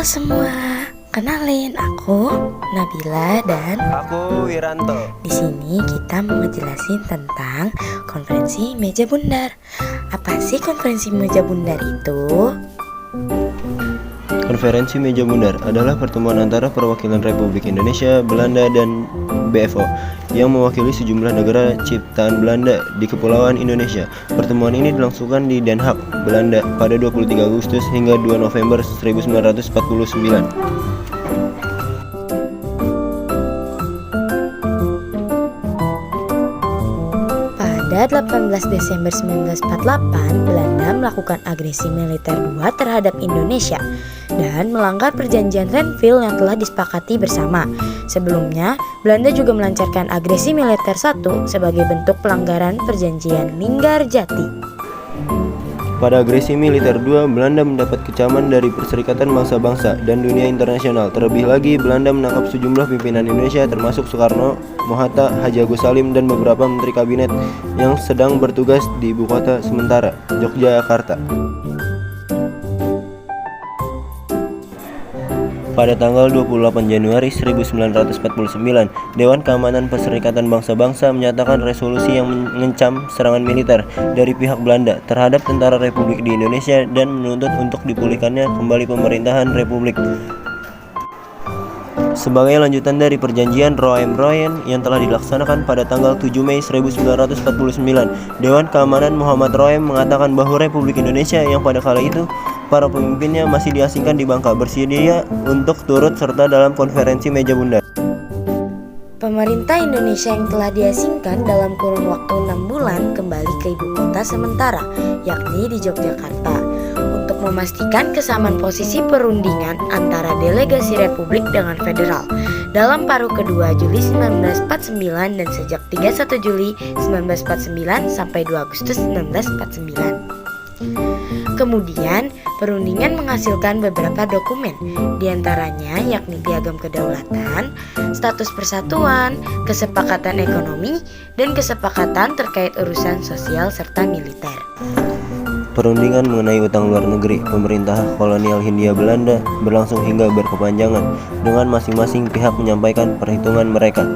Halo semua, kenalin aku Nabila dan Aku Wiranto. di sini kita mau ngejelasin tentang konferensi meja bundar. Apa sih konferensi meja bundar itu? Konferensi Meja Bundar adalah pertemuan antara perwakilan Republik Indonesia, Belanda, dan BFO yang mewakili sejumlah negara ciptaan Belanda di Kepulauan Indonesia. Pertemuan ini dilangsungkan di Den Haag, Belanda pada 23 Agustus hingga 2 November 1949. Pada 18 Desember 1948, Belanda melakukan agresi militer 2 terhadap Indonesia dan melanggar perjanjian Renville yang telah disepakati bersama. Sebelumnya, Belanda juga melancarkan agresi militer 1 sebagai bentuk pelanggaran perjanjian Linggarjati. Pada agresi militer 2, Belanda mendapat kecaman dari Perserikatan Bangsa-Bangsa dan dunia internasional. Terlebih lagi, Belanda menangkap sejumlah pimpinan Indonesia termasuk Soekarno, Mohatta, Haji Agus Salim, dan beberapa menteri kabinet yang sedang bertugas di ibu kota sementara, Yogyakarta. Pada tanggal 28 Januari 1949, Dewan Keamanan Perserikatan Bangsa-Bangsa menyatakan resolusi yang mengancam serangan militer dari pihak Belanda terhadap tentara Republik di Indonesia dan menuntut untuk dipulihkannya kembali pemerintahan Republik. Sebagai lanjutan dari perjanjian Roem-Royen yang telah dilaksanakan pada tanggal 7 Mei 1949, Dewan Keamanan Muhammad Roem mengatakan bahwa Republik Indonesia yang pada kala itu para pemimpinnya masih diasingkan di Bangka bersedia untuk turut serta dalam konferensi meja bundar. Pemerintah Indonesia yang telah diasingkan dalam kurun waktu 6 bulan kembali ke ibu kota sementara, yakni di Yogyakarta, untuk memastikan kesamaan posisi perundingan antara delegasi Republik dengan Federal dalam paruh kedua Juli 1949 dan sejak 31 Juli 1949 sampai 2 Agustus 1949. Kemudian, perundingan menghasilkan beberapa dokumen, diantaranya yakni Piagam Kedaulatan, Status Persatuan, Kesepakatan Ekonomi, dan kesepakatan terkait urusan sosial serta militer. Perundingan mengenai utang luar negeri pemerintah kolonial Hindia Belanda berlangsung hingga berkepanjangan, dengan masing-masing pihak menyampaikan perhitungan mereka.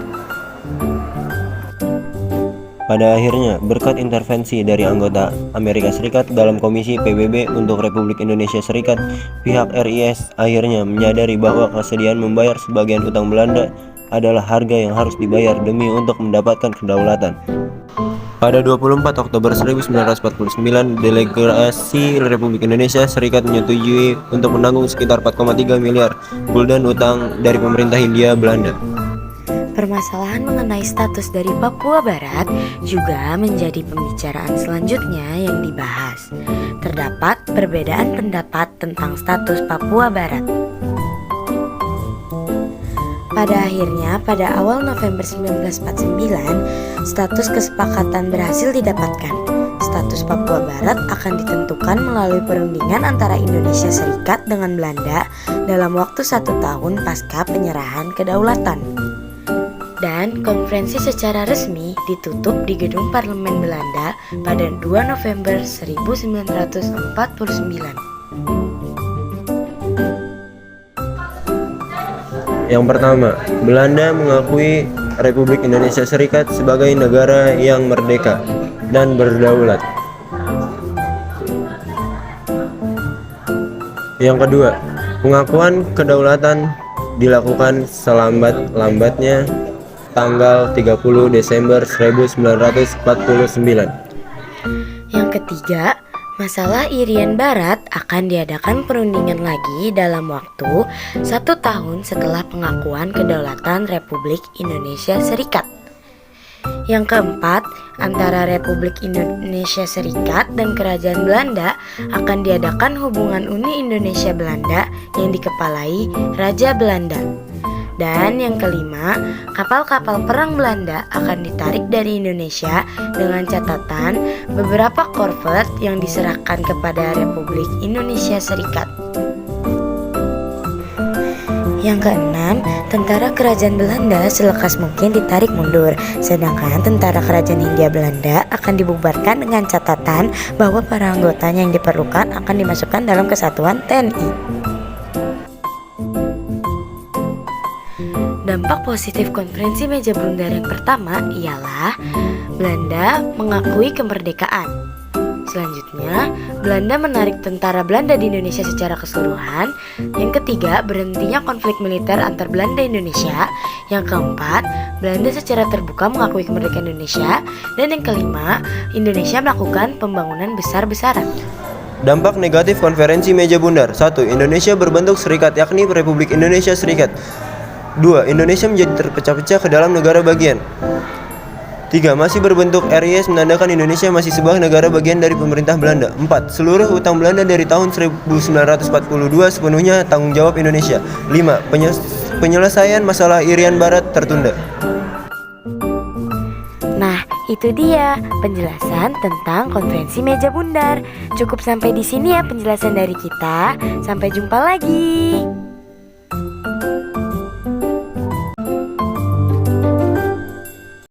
Pada akhirnya, berkat intervensi dari anggota Amerika Serikat dalam Komisi PBB untuk Republik Indonesia Serikat, pihak RIS akhirnya menyadari bahwa kesediaan membayar sebagian utang Belanda adalah harga yang harus dibayar demi untuk mendapatkan kedaulatan. Pada 24 Oktober 1949, delegasi Republik Indonesia Serikat menyetujui untuk menanggung sekitar 4,3 miliar gulden utang dari pemerintah Hindia Belanda. Permasalahan mengenai status dari Papua Barat juga menjadi pembicaraan selanjutnya yang dibahas. Terdapat perbedaan pendapat tentang status Papua Barat. Pada akhirnya, pada awal November 1949, status kesepakatan berhasil didapatkan. Status Papua Barat akan ditentukan melalui perundingan antara Indonesia Serikat dengan Belanda dalam waktu 1 tahun pasca penyerahan kedaulatan. Dan konferensi secara resmi ditutup di Gedung Parlemen Belanda pada 2 November 1949. Yang pertama, Belanda mengakui Republik Indonesia Serikat sebagai negara yang merdeka dan berdaulat. Yang kedua, pengakuan kedaulatan dilakukan selambat-lambatnya tanggal 30 Desember 1949. Yang ketiga, masalah Irian Barat akan diadakan perundingan lagi dalam waktu 1 tahun setelah pengakuan kedaulatan Republik Indonesia Serikat. Yang keempat, antara Republik Indonesia Serikat dan Kerajaan Belanda akan diadakan hubungan Uni Indonesia Belanda yang dikepalai Raja Belanda. Dan yang kelima, kapal-kapal perang Belanda akan ditarik dari Indonesia dengan catatan beberapa korvet yang diserahkan kepada Republik Indonesia Serikat. Yang keenam, tentara kerajaan Belanda selekas mungkin ditarik mundur, sedangkan tentara kerajaan Hindia Belanda akan dibubarkan dengan catatan bahwa para anggotanya yang diperlukan akan dimasukkan dalam kesatuan TNI. Dampak positif konferensi meja bundar yang pertama ialah Belanda mengakui kemerdekaan. Selanjutnya, Belanda menarik tentara Belanda di Indonesia secara keseluruhan. Yang ketiga, berhentinya konflik militer antar Belanda dan Indonesia. Yang keempat, Belanda secara terbuka mengakui kemerdekaan Indonesia. Dan yang kelima, Indonesia melakukan pembangunan besar-besaran. Dampak negatif konferensi meja bundar. 1. Indonesia berbentuk serikat, yakni Republik Indonesia Serikat. 2. Indonesia menjadi terpecah-pecah ke dalam negara bagian. 3. Masih berbentuk RIS menandakan Indonesia masih sebuah negara bagian dari pemerintah Belanda. 4. Seluruh hutang Belanda dari tahun 1942 sepenuhnya tanggung jawab Indonesia. 5. Penyelesaian masalah Irian Barat tertunda. Nah, itu dia penjelasan tentang konferensi meja bundar. Cukup sampai di sini ya penjelasan dari kita. Sampai jumpa lagi.